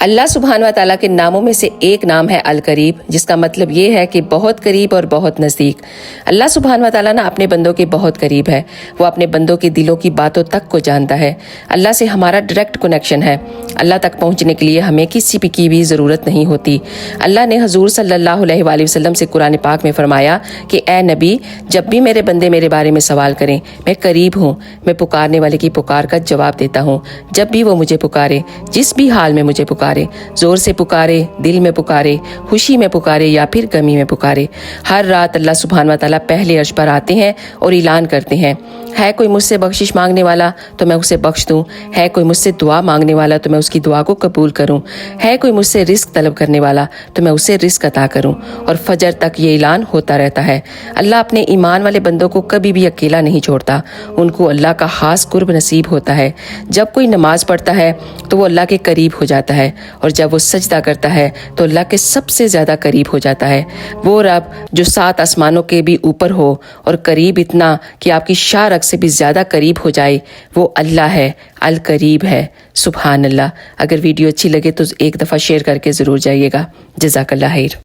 اللہ سبحانہ و تعالیٰ کے ناموں میں سے ایک نام ہے القریب، جس کا مطلب یہ ہے کہ بہت قریب اور بہت نزدیک۔ اللہ سبحانہ و تعالیٰ نا اپنے بندوں کے بہت قریب ہے، وہ اپنے بندوں کے دلوں کی باتوں تک کو جانتا ہے۔ اللہ سے ہمارا ڈائریکٹ کنیکشن ہے۔ اللہ تک پہنچنے کے لیے ہمیں کسی کی بھی ضرورت نہیں ہوتی۔ اللہ نے حضور صلی اللہ علیہ وآلہ وسلم سے قرآن پاک میں فرمایا کہ اے نبی، جب بھی میرے بندے میرے بارے میں سوال کریں، میں قریب ہوں، میں پکارنے والے کی پکار کا جواب دیتا ہوں۔ جب بھی وہ مجھے پکارے، جس بھی حال میں مجھے پکارے، زور سے پکارے، دل میں پکارے، خوشی میں پکارے یا پھر غمی میں پکارے، ہر رات اللہ سبحانہ و تعالیٰ پہلے عرش پر آتے ہیں اور اعلان کرتے ہیں، ہے کوئی مجھ سے بخشش مانگنے والا تو میں اسے بخش دوں، ہے کوئی مجھ سے دعا مانگنے والا تو میں اس کی دعا کو قبول کروں، ہے کوئی مجھ سے رزق طلب کرنے والا تو میں اسے رزق عطا کروں۔ اور فجر تک یہ اعلان ہوتا رہتا ہے۔ اللہ اپنے ایمان والے بندوں کو کبھی بھی اکیلا نہیں چھوڑتا، ان کو اللہ کا خاص قرب نصیب ہوتا ہے۔ جب کوئی نماز پڑھتا ہے تو وہ اللہ کے قریب ہو جاتا ہے، اور جب وہ سجدہ کرتا ہے تو اللہ کے سب سے زیادہ قریب ہو جاتا ہے۔ وہ رب جو 7 آسمانوں کے بھی اوپر ہو اور قریب اتنا کہ آپ کی شاہ رگ سے بھی زیادہ قریب ہو جائے، وہ اللہ ہے، القریب ہے۔ سبحان اللہ۔ اگر ویڈیو اچھی لگے تو ایک دفعہ شیئر کر کے ضرور جائیے گا۔ جزاک اللہ خیر۔